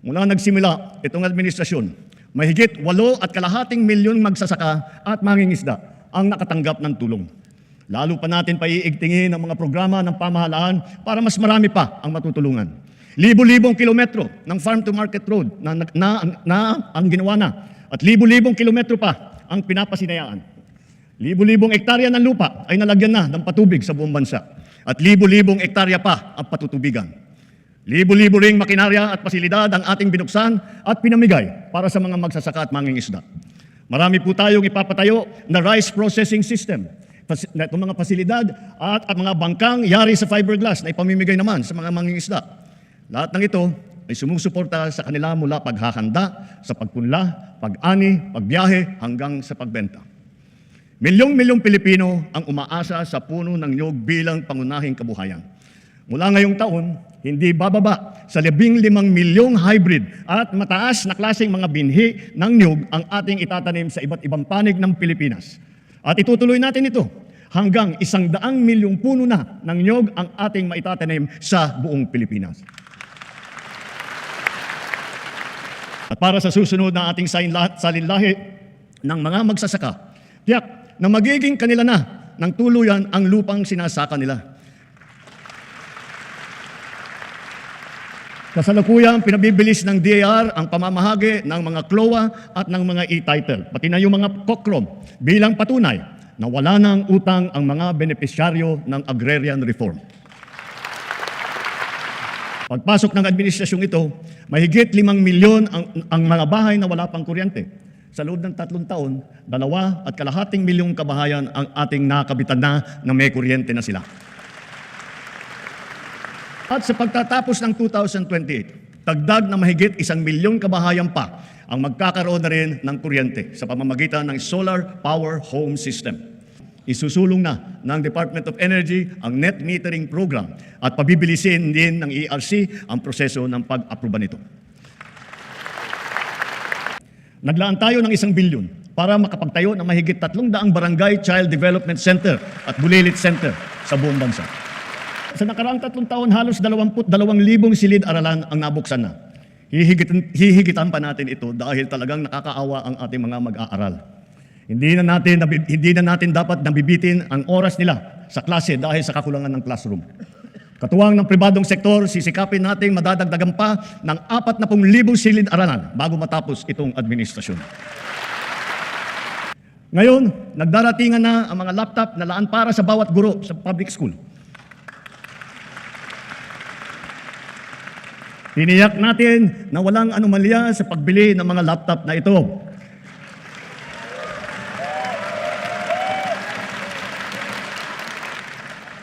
Mula nagsimula itong administrasyon, mahigit 8.5 milyon magsasaka at mangingisda ang nakatanggap ng tulong. Lalo pa natin paiigtingin ang mga programa ng pamahalaan para mas marami pa ang matutulungan. Libo-libong kilometro ng farm-to-market road na ang ginawa na at libo-libong kilometro pa ang pinapasinayaan. Libo-libong ektarya ng lupa ay nalagyan na ng patubig sa buong bansa at libo-libong ektarya pa ang patutubigan. Libo-libo ring makinarya at pasilidad ang ating binuksan at pinamigay para sa mga magsasaka at mangingisda. Marami po tayong ipapatayo na rice processing system. Itong mga pasilidad at mga bangkang yari sa fiberglass na ipamimigay naman sa mga mangingisda. Lahat ng ito ay sumusuporta sa kanila mula paghahanda, sa pagpunla, pag-ani, pagbiyahe hanggang sa pagbenta. Milyong-milyong Pilipino ang umaasa sa puno ng niyog bilang pangunahing kabuhayan. Mula ngayong taon, hindi bababa sa 15 milyong hybrid at mataas na klaseng mga binhi ng niyog ang ating itatanim sa iba't ibang panig ng Pilipinas. At itutuloy natin ito hanggang 100 milyong puno na ng niyog ang ating maitatanim sa buong Pilipinas. At para sa susunod na ating salinlahi ng mga magsasaka, tiyak na magiging kanila na ng tuluyan ang lupang sinasaka nila. Kasalukuyang pinabibilis ng DAR ang pamamahagi ng mga CLOA at ng mga e-title, pati na yung mga COCROM bilang patunay na wala ng utang ang mga benepisyaryo ng agrarian reform. Pagpasok ng administrasyong ito, mahigit 5 milyon ang mga bahay na wala pang kuryente. Sa loob ng 3 taon, 2.5 milyong kabahayan ang ating nakabitan na may kuryente na sila. At sa pagtatapos ng 2028, dagdag na mahigit 1 milyong kabahayan pa ang magkakaroon na rin ng kuryente sa pamamagitan ng Solar Power Home System. Isusulong na ng Department of Energy ang net metering program at pabibilisin din ng ERC ang proseso ng pag-aproba nito. Naglaan tayo ng 1 bilyon para makapagtayo ng mahigit 300 barangay Child Development Center at Bulilit Center sa buong bansa. Sa nakaraang 3 taon, halos 22,000 silid-aralan ang nabuksan na. Hihigitan pa natin ito dahil talagang nakakaawa ang ating mga mag-aaral. Hindi na natin dapat nabibitin ang oras nila sa klase dahil sa kakulangan ng classroom. Katuwang ng pribadong sektor, sisikapin natin madadagdagan pa ng 40,000 silid-aralan bago matapos itong administrasyon. Ngayon, nagdaratingan na ang mga laptop na laan para sa bawat guro sa public school. Tiniyak natin na walang anomalya sa pagbili ng mga laptop na ito.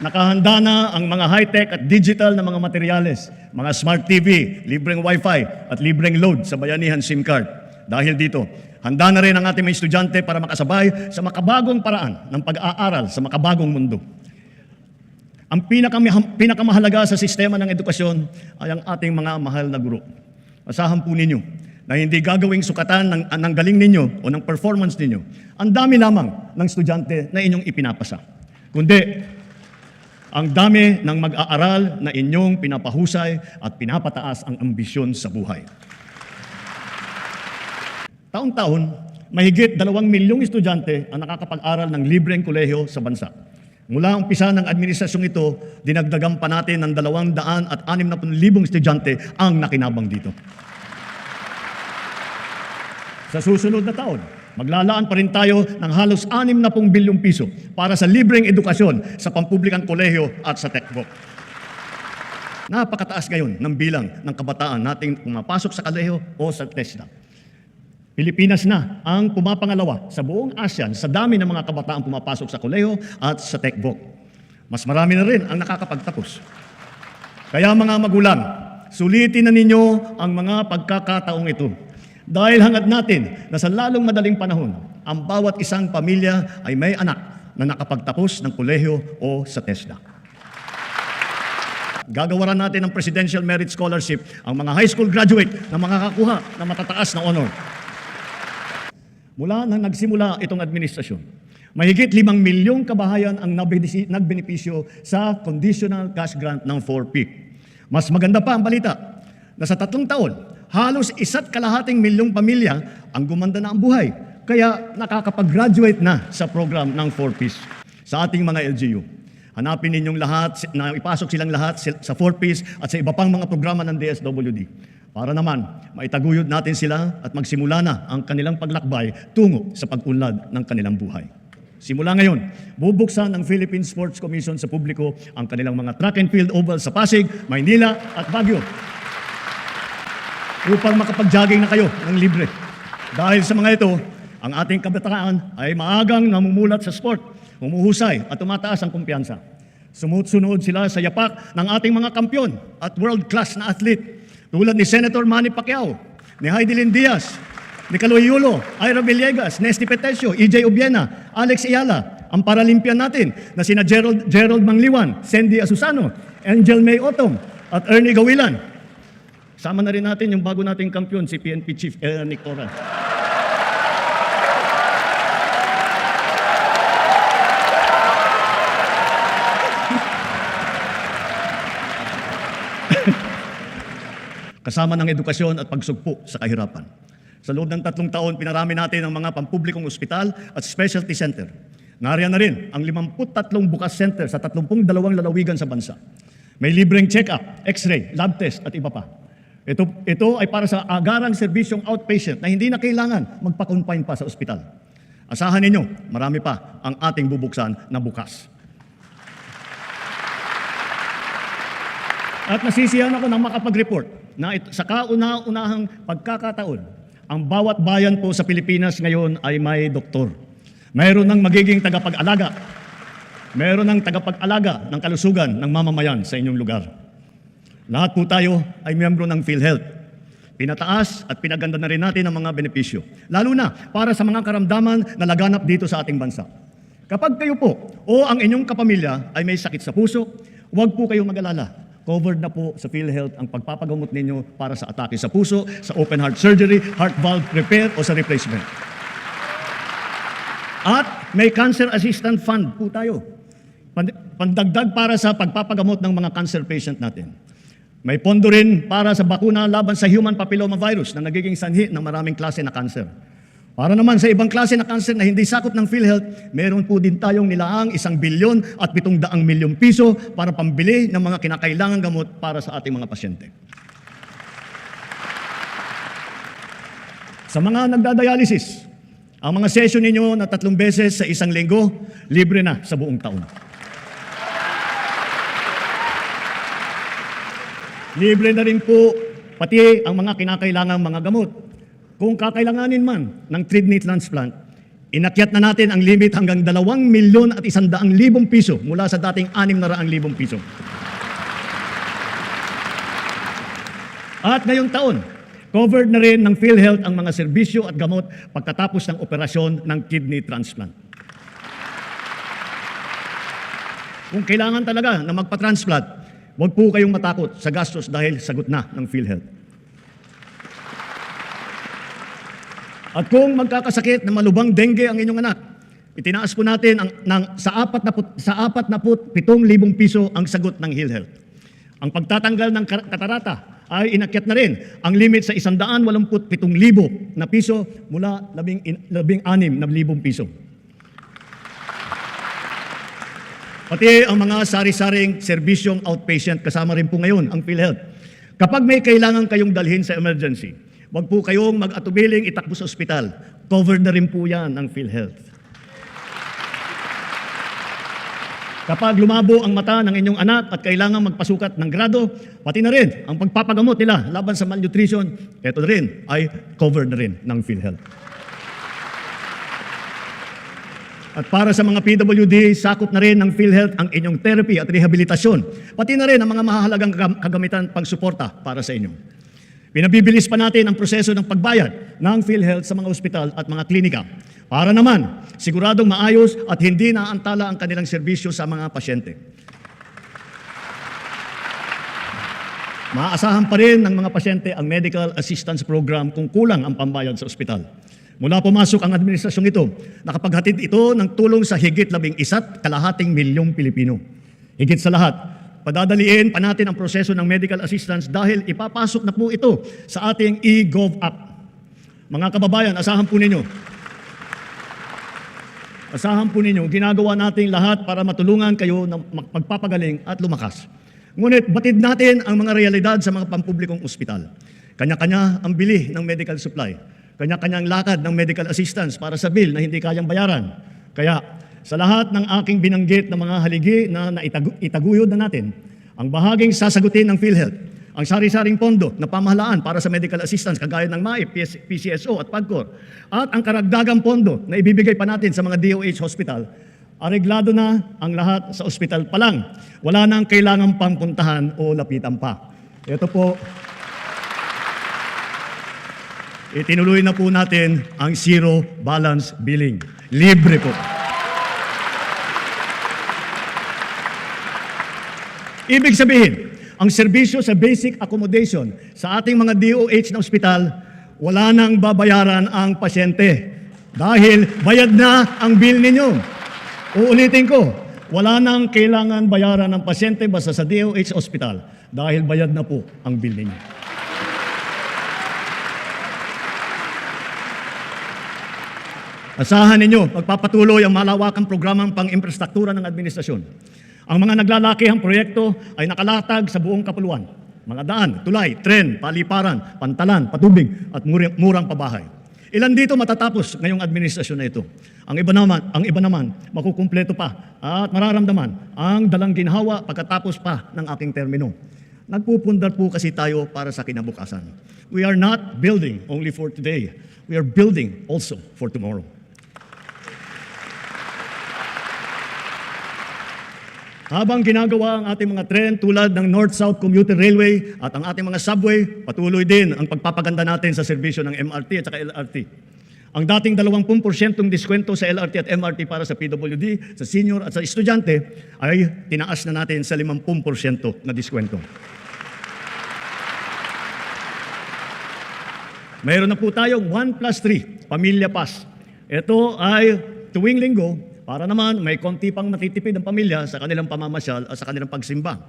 Nakahanda na ang mga high-tech at digital na mga materyales, mga smart TV, libreng Wi-Fi at libreng load sa bayanihan SIM card. Dahil dito, handa na rin ang ating mga estudyante para makasabay sa makabagong paraan ng pag-aaral sa makabagong mundo. Ang pinakamahalaga sa sistema ng edukasyon ay ang ating mga mahal na guro. Asahan po ninyo na hindi gagawing sukatan ng galing ninyo o ng performance ninyo ang dami lamang ng estudyante na inyong ipinapasa, kundi ang dami ng mag-aaral na inyong pinapahusay at pinapataas ang ambisyon sa buhay. Taon-taon, mahigit 2 milyong estudyante ang nakakapag-aral ng libreng kolehiyo sa bansa. Mula umpisa ng administrasyong ito, dinagdagan pa natin ng 260,000 estudyante ang nakinabang dito. Sa susunod na taon, maglalaan pa rin tayo ng halos 60 bilyong piso para sa libreng edukasyon sa pampublikang kolehiyo at sa TechVoc. Napakataas ngayon ng bilang ng kabataan nating pumapasok sa kolehiyo o sa TESDA. Pilipinas na ang pumapangalawa sa buong ASEAN sa dami ng mga kabataan pumapasok sa kolehiyo at sa TechVoc. Mas marami na rin ang nakakapagtapos. Kaya mga magulang, sulitin na ninyo ang mga pagkakataong ito. Dahil hangad natin na sa lalong madaling panahon, ang bawat isang pamilya ay may anak na nakapagtapos ng kolehiyo o sa TESDA. Gagawaran natin ng Presidential Merit Scholarship ang mga high school graduate na makakakuha ng matataas na honor. Mula nang nagsimula itong administrasyon, mahigit 5 milyong kabahayan ang nagbenepisyo sa conditional cash grant ng 4P. Mas maganda pa ang balita na sa 3 taon, halos 1.5 milyong pamilya ang gumanda na ang buhay. Kaya nakakapag-graduate na sa program ng 4Ps sa ating mga LGU. Hanapin ninyong lahat, na ipasok silang lahat sa 4Ps at sa iba pang mga programa ng DSWD. Para naman, maitaguyod natin sila at magsimula na ang kanilang paglakbay tungo sa pag-unlad ng kanilang buhay. Simula ngayon, bubuksan ng Philippine Sports Commission sa publiko ang kanilang mga track and field oval sa Pasig, Maynila at Baguio upang makapag-jogging na kayo ng libre. Dahil sa mga ito, ang ating kabataan ay maagang namumulat sa sport, humuhusay at tumataas ang kumpiyansa. Sumusunod sila sa yapak ng ating mga kampyon at world-class na athlete tulad ni Senator Manny Pacquiao, ni Heidelin Diaz, ni Caloy Yulo, Ira Villegas, Nesty Petesio, EJ Obiena, Alex Ayala, ang Paralympian natin na sina Gerald Mangliwan, Sandy Asusano, Angel May Otong at Ernie Gawilan. Sama na rin natin yung bago nating kampyon, si PNP Chief Nick Torres. Kasama ng edukasyon at pagsugpo sa kahirapan. Sa loob ng 3 taon, pinarami natin ang mga pampublikong ospital at specialty center. Nariyan na rin ang 53 bukas center sa 32 lalawigan sa bansa. May libreng check-up, x-ray, lab test at iba pa. Ito ay para sa agarang serbisyong outpatient na hindi na kailangan magpa-confine pa sa ospital. Asahan ninyo, marami pa ang ating bubuksan na bukas. At nasisiyahan ako ng makapag-report na sa kauna-unahang pagkakataon, ang bawat bayan po sa Pilipinas ngayon ay may doktor. Mayroon ng magiging tagapag-alaga. Mayroon ng tagapag-alaga ng kalusugan ng mamamayan sa inyong lugar. Lahat po tayo ay miyembro ng PhilHealth. Pinataas at pinaganda na rin natin ang mga benepisyo. Lalo na para sa mga karamdaman na laganap dito sa ating bansa. Kapag kayo po o ang inyong kapamilya ay may sakit sa puso, huwag po kayong mag-alala. Covered na po sa PhilHealth ang pagpapagamot ninyo para sa atake sa puso, sa open heart surgery, heart valve repair o sa replacement. At may cancer assistance fund po tayo. Pandagdag para sa pagpapagamot ng mga cancer patient natin. May pondo rin para sa bakuna laban sa human papillomavirus na nagiging sanhi ng maraming klase na cancer. Para naman sa ibang klase na cancer na hindi sakop ng PhilHealth, meron po din tayong nilaang 1 bilyon at 700 milyong piso para pambili ng mga kinakailangang gamot para sa ating mga pasyente. Sa mga nagdadialysis, ang mga session ninyo na 3 beses sa 1 linggo, libre na sa buong taon. Libre na rin po pati ang mga kinakailangang mga gamot. Kung kakailanganin man ng kidney transplant, inakyat na natin ang limit hanggang 2,100,000 piso mula sa dating 600,000 piso. At ngayong taon, covered na rin ng PhilHealth ang mga serbisyo at gamot pagkatapos ng operasyon ng kidney transplant. Kung kailangan talaga na magpa-transplant, huwag po kayong matakot sa gastos dahil sagot na ng PhilHealth. At kung magkakasakit na malubhang dengue ang inyong anak, itinaas po natin sa 47,000 piso ang sagot ng PhilHealth. Ang pagtatanggal ng katarata ay inakyat na rin ang limit sa 187,000 na piso mula 16,000 piso. Pati ang mga sari-saring serbisyong outpatient, kasama rin po ngayon ang PhilHealth. Kapag may kailangan kayong dalhin sa emergency, huwag po kayong mag-atubiling itakbo sa ospital. Covered na rin po yan ng PhilHealth. Kapag lumabo ang mata ng inyong anak at kailangan magpasukat ng grado, pati na rin ang pagpapagamot nila laban sa malnutrition, ito na rin ay covered na rin ng PhilHealth. At para sa mga PWD, sakop na rin ng PhilHealth ang inyong therapy at rehabilitasyon, pati na rin ang mga mahalagang kagamitan pagsuporta para sa inyo. Pinabibilis pa natin ang proseso ng pagbayad ng PhilHealth sa mga ospital at mga klinika para naman siguradong maayos at hindi naantala ang kanilang serbisyo sa mga pasyente. Maaasahan pa rin ng mga pasyente ang medical assistance program kung kulang ang pambayad sa ospital. Mula pumasok ang administrasyong ito, nakapaghatid ito ng tulong sa higit 11,2 milyong Pilipino. Higit sa lahat, padadaliin pa natin ang proseso ng medical assistance dahil ipapasok na po ito sa ating e-Gov app. Mga kababayan, asahan po ninyo, ginagawa natin lahat para matulungan kayo na magpapagaling at lumakas. Ngunit batid natin ang mga realidad sa mga pampublikong ospital. Kanya-kanya ang bili ng medical supply. Kanya-kanyang lakad ng medical assistance para sa bill na hindi kayang bayaran. Kaya sa lahat ng aking binanggit na mga haligi na itaguyod na natin, ang bahaging sasagutin ng PhilHealth, ang sari-saring pondo na pamahalaan para sa medical assistance kagaya ng MAIP, PCSO at PAGCOR, at ang karagdagang pondo na ibibigay pa natin sa mga DOH hospital, areglado na ang lahat sa ospital pa lang. Wala nang kailangang pangpuntahan o lapitan pa. Ito po, itinuloy na po natin ang zero balance billing. Libre po. Ibig sabihin, ang serbisyo sa basic accommodation sa ating mga DOH na ospital, wala nang babayaran ang pasyente dahil bayad na ang bill ninyo. Uulitin ko, wala nang kailangan bayaran ng pasyente basta sa DOH hospital dahil bayad na po ang bill ninyo. Asahan ninyo, magpapatuloy ang malawakang programang pang-infrastruktura ng administrasyon. Ang mga naglalakihang proyekto ay nakalatag sa buong kapuluan. Mga daan, tulay, tren, paliparan, pantalan, patubig at murang pabahay. Ilan dito matatapos ngayong administrasyon na ito? Ang iba naman makukumpleto pa at mararamdaman ang dalang ginhawa pagkatapos pa ng aking termino. Nagpupundar po kasi tayo para sa kinabukasan. We are not building only for today. We are building also for tomorrow. Habang ginagawa ang ating mga tren tulad ng North-South Commuter Railway at ang ating mga subway, patuloy din ang pagpapaganda natin sa serbisyo ng MRT at saka LRT. Ang dating 20% diskwento sa LRT at MRT para sa PWD, sa senior at sa estudyante ay tinaas na natin sa 50% na diskwento. Mayroon na po tayong 1+3, Pamilya Pass. Ito ay tuwing linggo, para naman may konti pang matitipid ang pamilya sa kanilang pamamasyal at sa kanilang pagsimba.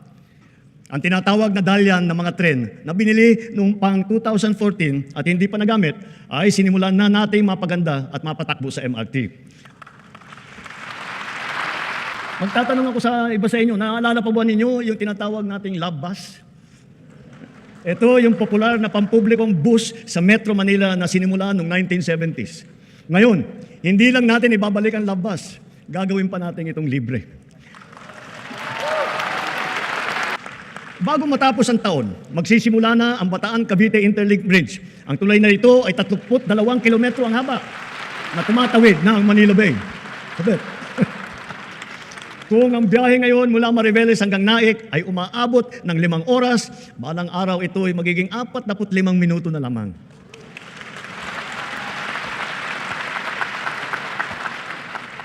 Ang tinatawag na dalyan ng mga tren na binili noong pang 2014 at hindi pa nagamit ay sinimulan na nating mapaganda at mapatakbo sa MRT. Magtatanong ako sa iba sa inyo, naalala pa ba ninyo yung tinatawag nating love bus? Ito yung popular na pampublikong bus sa Metro Manila na sinimulan noong 1970s. Ngayon, hindi lang natin ibabalik ang love bus, gagawin pa natin itong libre. Bago matapos ang taon, magsisimula na ang Bataan-Cavite Interlink Bridge. Ang tulay na ito ay 32 kilometro ang haba na tumatawid ng Manila Bay. Sabi, kung ang biyahe ngayon mula Mariveles hanggang Naik ay umaabot ng 5 oras, balang araw ito ay magiging 45 minuto na lamang.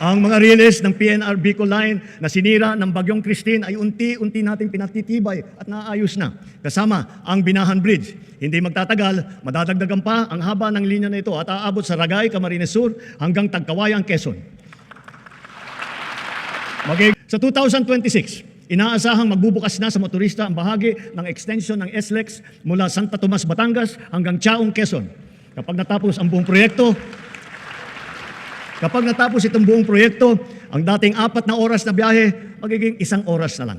Ang mga riles ng PNR Bicol Line na sinira ng Bagyong Christine ay unti-unti nating pinatitibay at naayos na. Kasama ang Binahan Bridge. Hindi magtatagal, madadagdagan pa ang haba ng linya na ito at aabot sa Ragay, Camarines Sur hanggang Tagkawayan, Quezon. Sa 2026, inaasahang magbubukas na sa motorista ang bahagi ng extension ng SLEX mula Santa Tomas, Batangas hanggang Chaong, Quezon. Kapag natapos itong buong proyekto, ang dating 4 na oras na biyahe, magiging 1 oras na lang.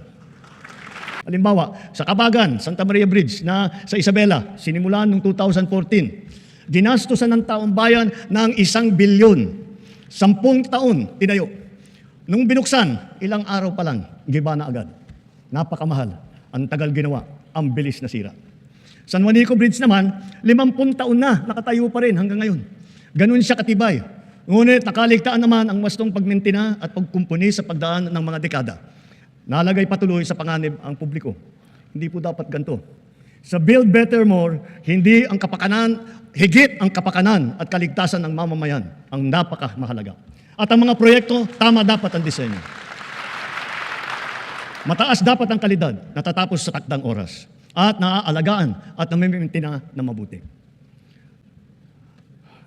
Halimbawa, sa Kabagan, Santa Maria Bridge na sa Isabela, sinimulan noong 2014, ginastusan ng taong bayan ng 1 bilyon. 10 taon, tinayo. Nung binuksan, ilang araw pa lang, giba na agad. Napakamahal, ang tagal ginawa, ang bilis na sira. San Juanico Bridge naman, 50 taon na, nakatayo pa rin hanggang ngayon. Ganun siya katibay. Ngunit nakaligtaan naman ang wastong pagmintina at pagkumpuni sa pagdaan ng mga dekada. Nalagay patuloy sa panganib ang publiko. Hindi po dapat ganito. Sa Build Better More, higit ang kapakanan at kaligtasan ng mamamayan ang napakamahalaga. At ang mga proyekto, tama dapat ang disenyo. Mataas dapat ang kalidad, natatapos sa takdang oras, at naaalagaan at namimintina na mabuti.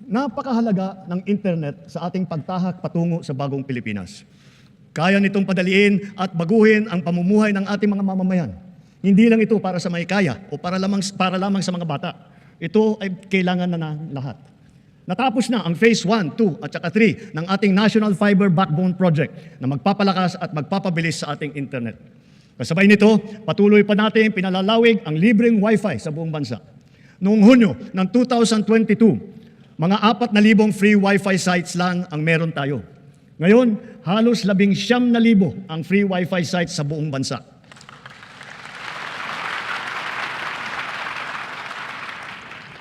Napakahalaga ng internet sa ating pagtahak patungo sa bagong Pilipinas. Kaya nitong padaliin at baguhin ang pamumuhay ng ating mga mamamayan. Hindi lang ito para sa may kaya o para lamang sa mga bata. Ito ay kailangan na ng lahat. Natapos na ang Phase 1, 2 at saka 3 ng ating National Fiber Backbone Project na magpapalakas at magpapabilis sa ating internet. Kasabay nito, patuloy pa natin pinalalawig ang libreng Wi-Fi sa buong bansa. Noong Hunyo ng 2022, mga 4,000 free Wi-Fi sites lang ang meron tayo. Ngayon, halos 19,000 ang free Wi-Fi sites sa buong bansa.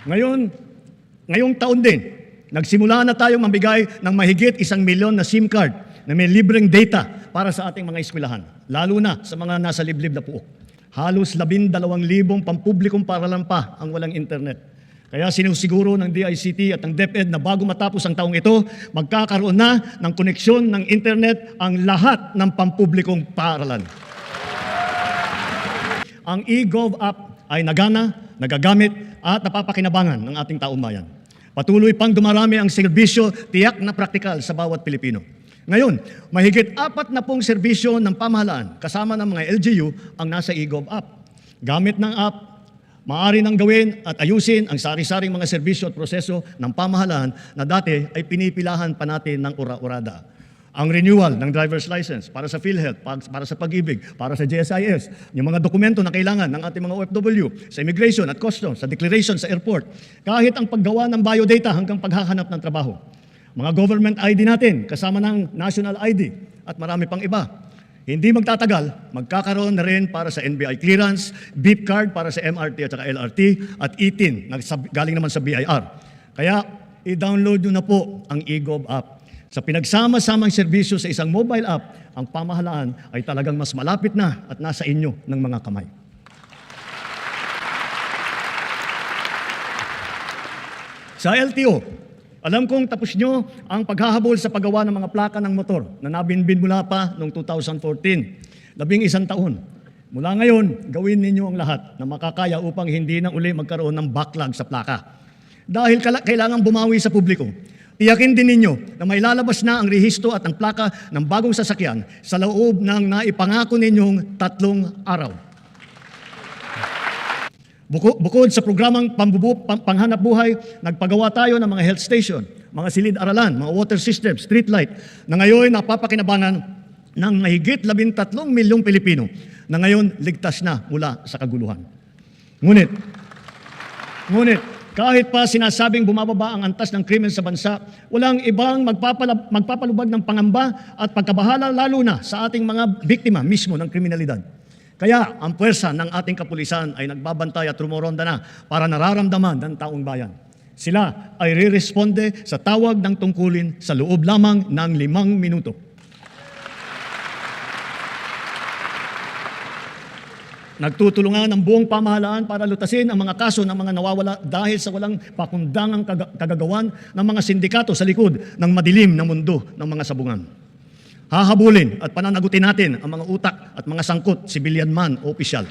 Ngayong taon din, nagsimula na tayong mamigay ng mahigit 1 milyon na SIM card na may libreng data para sa ating mga eskwelahan, lalo na sa mga nasa liblib na puok. Halos 12,000 pampublikong paaralan pa ang walang internet. Kaya sinusiguro ng DICT at ng DepEd na bago matapos ang taong ito, magkakaroon na ng koneksyon ng internet ang lahat ng pampublikong paaralan. Ang eGov app ay nagana, nagagamit at napapakinabangan ng ating taong bayan. Patuloy pang dumarami ang serbisyo tiyak na praktikal sa bawat Pilipino. Ngayon, mahigit 40 serbisyo ng pamahalaan kasama ng mga LGU ang nasa eGov app. Gamit ng app, maaari nang gawin at ayusin ang sari-saring mga serbisyo at proseso ng pamahalaan na dati ay pinipilahan pa natin ng ura-urada. Ang renewal ng driver's license para sa PhilHealth, para sa Pag-ibig, para sa GSIS, yung mga dokumento na kailangan ng ating mga OFW, sa immigration at customs, sa declaration sa airport, kahit ang paggawa ng biodata hanggang paghahanap ng trabaho. Mga government ID natin, kasama ng national ID at marami pang iba. Hindi magtatagal, magkakaroon na rin para sa NBI clearance, beep card para sa MRT at saka LRT, at e-TIN, galing naman sa BIR. Kaya, i-download nyo na po ang eGov app. Sa pinagsama-samang serbisyo sa isang mobile app, ang pamahalaan ay talagang mas malapit na at nasa inyo ng mga kamay. Sa LTO, alam kong tapos nyo ang paghahabol sa paggawa ng mga plaka ng motor na nabinbin mula pa noong 2014, 11 taon. Mula ngayon, gawin ninyo ang lahat na makakaya upang hindi na uli magkaroon ng backlog sa plaka. Dahil kailangan bumawi sa publiko, tiyakin din ninyo na may lalabas na ang rehistro at ang plaka ng bagong sasakyan sa loob ng naipangako ninyong 3 araw. Bukod sa programang panghanap buhay, nagpagawa tayo ng mga health station, mga silid-aralan, mga water system, street light, na ngayon napapakinabangan ng mahigit 13 milyong Pilipino na ngayon ligtas na mula sa kaguluhan. Ngunit, kahit pa sinasabing bumababa ang antas ng krimen sa bansa, walang ibang magpapalubag ng pangamba at pagkabahala lalo na sa ating mga biktima mismo ng kriminalidad. Kaya ang puwersa ng ating kapulisan ay nagbabantay at rumoronda na para nararamdaman ng taong bayan. Sila ay re-responde sa tawag ng tungkulin sa loob lamang ng 5 minuto. Nagtutulungan ang buong pamahalaan para lutasin ang mga kaso ng mga nawawala dahil sa walang pakundangang kagagawan ng mga sindikato sa likod ng madilim na mundo ng mga sabungan. Hahabulin at pananagutin natin ang mga utak at mga sangkot, civilian man o opisyal.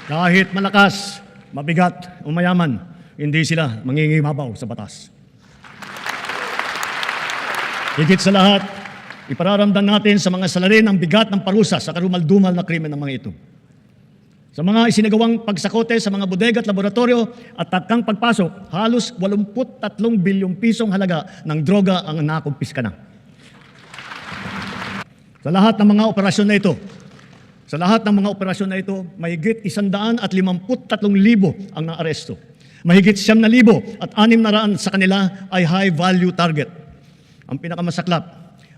Kahit malakas, mabigat o mayaman, hindi sila mangingibabaw sa batas. Higit sa lahat, ipararamdam natin sa mga salarin ang bigat ng parusa sa karumal-dumal na krimen ng mga ito. Sa mga isinagawang pagsakote sa mga bodega at laboratorio at takang pagpasok, halos 83 bilyong pisong halaga ng droga ang nakumpiska na. Sa lahat ng mga operasyon na ito, mahigit 153,000 ang naaresto. Mahigit 9,000 at 600 sa kanila ay high-value target. Ang pinakamasaklap,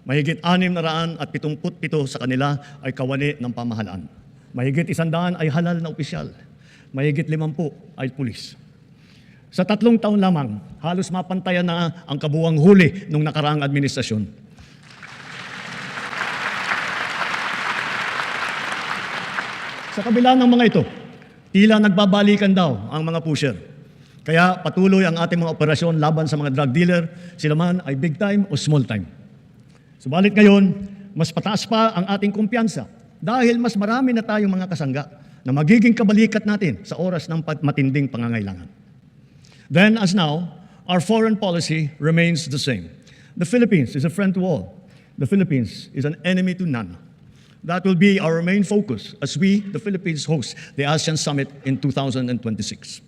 mahigit 677 sa kanila ay kawani ng pamahalaan. Mahigit 100 ay halal na opisyal. Mahigit 50 ay pulis. Sa 3 taon lamang, halos mapantayan na ang kabuuang huli ng nakaraang administrasyon. Sa kabila ng mga ito, tila nagbabalikan daw ang mga pusher. Kaya patuloy ang ating mga operasyon laban sa mga drug dealer, sila man ay big time o small time. Subalit ngayon, mas pataas pa ang ating kumpiyansa dahil mas marami na tayong mga kasangga na magiging kabalikat natin sa oras ng matinding pangangailangan. Then as now, our foreign policy remains the same. The Philippines is a friend to all. The Philippines is an enemy to none. That will be our main focus as we, the Philippines, host the ASEAN Summit in 2026.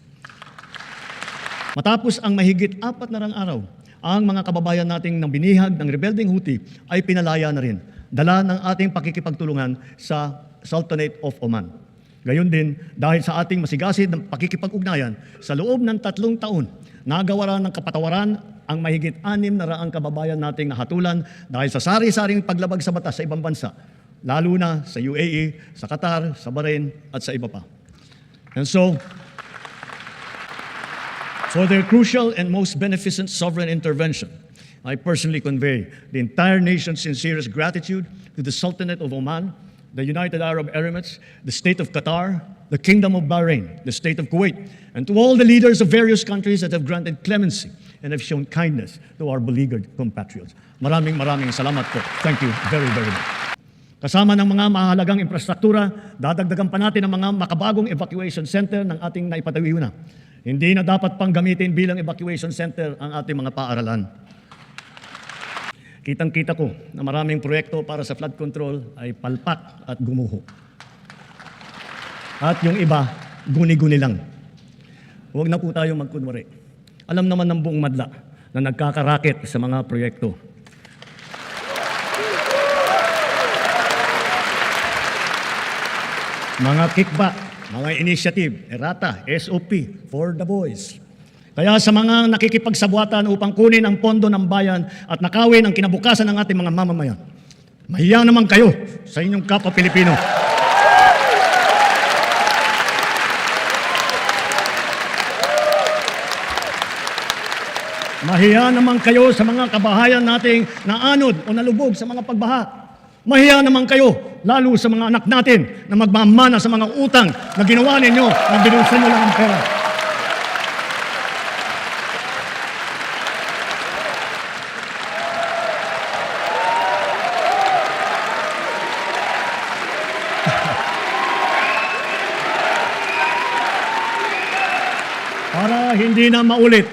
Matapos ang mahigit 4 na araw, ang mga kababayan nating nang binihag ng rebeldeng Houthi ay pinalaya na rin, dala ng ating pakikipagtulungan sa Sultanate of Oman. Gayon din, dahil sa ating masigasig ng pakikipag-ugnayan, sa loob ng 3 taon, nagawaran ng kapatawaran ang mahigit 600 kababayan nating nahatulan dahil sa sari-saring paglabag sa batas sa ibang bansa, lalo na sa UAE, sa Qatar, sa Bahrain, at sa iba pa. And so, for their crucial and most beneficent sovereign intervention, I personally convey the entire nation's sincerest gratitude to the Sultanate of Oman, the United Arab Emirates, the State of Qatar, the Kingdom of Bahrain, the State of Kuwait, and to all the leaders of various countries that have granted clemency and have shown kindness to our beleaguered compatriots. Maraming salamat po. Thank you very, very much. Kasama ng mga mahalagang infrastruktura, dadagdagan pa natin ang mga makabagong evacuation center ng ating naipatayo na. Hindi na dapat pang gamitin bilang evacuation center ang ating mga paaralan. Kitang-kita ko na maraming proyekto para sa flood control ay palpak at gumuho. At yung iba, guni-guni lang. Huwag na po tayo magkunwari. Alam naman ng buong madla na nagkakarakit sa mga proyekto. Mga kickback, mga initiative, errata, SOP, for the boys. Kaya sa mga nakikipagsabwatan upang kunin ang pondo ng bayan at nakawin ang kinabukasan ng ating mga mamamayan, mahiya naman kayo sa inyong kapwa Pilipino. Mahiya naman kayo sa mga kabahayan nating naanod o nalubog sa mga pagbaha. Mahiya naman kayo, lalo sa mga anak natin na magmamana sa mga utang na ginawa ninyo na binulsan nyo lang ang pera. Para hindi na maulit,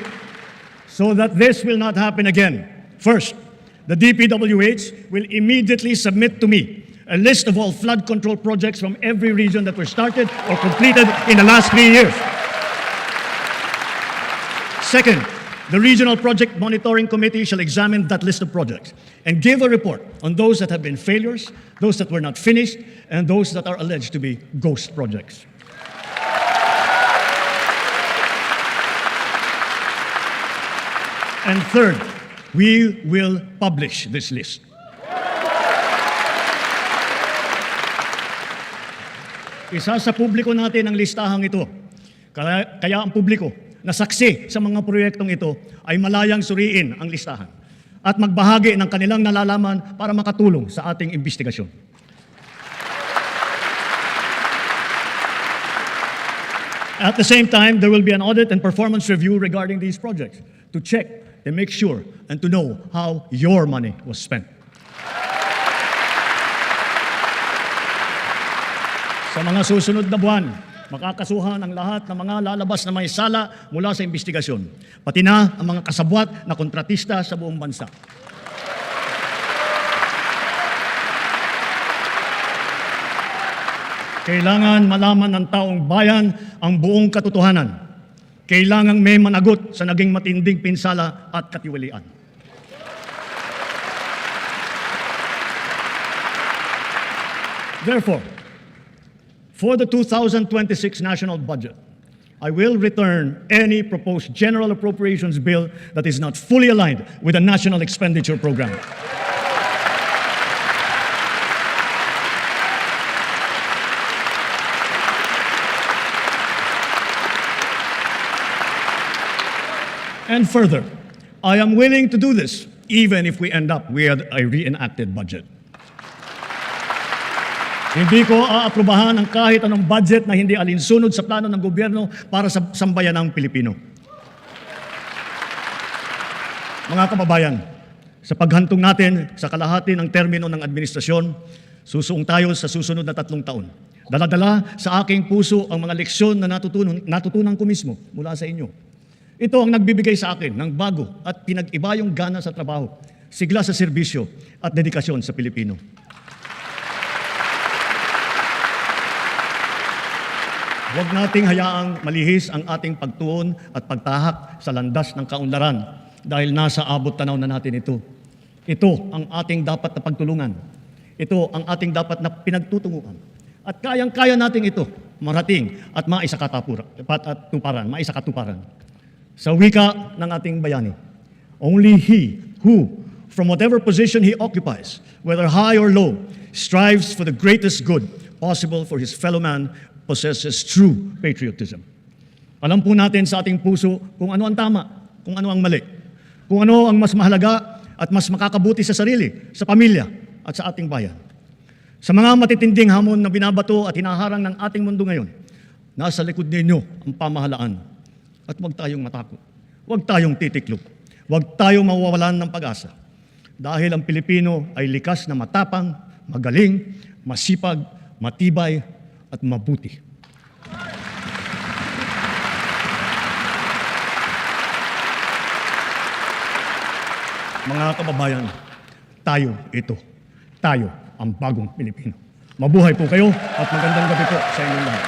so that this will not happen again. First, the DPWH will immediately submit to me a list of all flood control projects from every region that were started or completed in the last 3 years. Second, the Regional Project Monitoring Committee shall examine that list of projects and give a report on those that have been failures, those that were not finished, and those that are alleged to be ghost projects. And third, we will publish this list. Isa sa publiko natin ang listahang ito. Kaya ang publiko na saksi sa mga proyektong ito ay malayang suriin ang listahan at magbahagi ng kanilang nalalaman para makatulong sa ating investigasyon. At the same time, there will be an audit and performance review regarding these projects to check and make sure and to know how your money was spent. Sa mga susunod na buwan, makakasuhan ang lahat ng mga lalabas na may sala mula sa investigasyon, pati na ang mga kasabwat na kontratista sa buong bansa. Kailangan malaman ng taong bayan ang buong katotohanan. Kailangang may managot sa naging matinding pinsala at katiwalian. Therefore, for the 2026 national budget, I will return any proposed general appropriations bill that is not fully aligned with the national expenditure program. And further, I am willing to do this even if we end up with a reenacted budget. Hindi ko aaprubahan ang kahit anong budget na hindi alinsunod sa plano ng gobyerno para sa sambayanang Pilipino. Mga kababayan, sa paghantong natin sa kalahati ng termino ng administrasyon, susuong tayo sa susunod na 3 taon. Dala-dala sa aking puso ang mga leksyon na natutunan ko mismo mula sa inyo. Ito ang nagbibigay sa akin ng bago at pinag-iba yung gana sa trabaho, sigla sa serbisyo at dedikasyon sa Pilipino. Huwag nating hayaang malihis ang ating pagtuon at pagtahak sa landas ng kaunlaran dahil nasa abot tanaw na natin ito. Ito ang ating dapat na pagtulungan. Ito ang ating dapat na pinagtutunguhan. At kayang-kaya natin ito marating at maisakatuparan. Sa wika ng ating bayani, only he who, from whatever position he occupies, whether high or low, strives for the greatest good possible for his fellow man, possesses true patriotism. Alam po natin sa ating puso kung ano ang tama, kung ano ang mali, kung ano ang mas mahalaga at mas makakabuti sa sarili, sa pamilya at sa ating bayan. Sa mga matitinding hamon na binabato at hinaharang ng ating mundo ngayon, nasa likod ninyo ang pamahalaan. At huwag tayong matakot, huwag tayong titiklop, huwag tayong mawawalan ng pag-asa. Dahil ang Pilipino ay likas na matapang, magaling, masipag, matibay, at mabuti. Mga kababayan, tayo ito. Tayo ang bagong Pilipino. Mabuhay po kayo at magandang gabi po sa inyong lahat.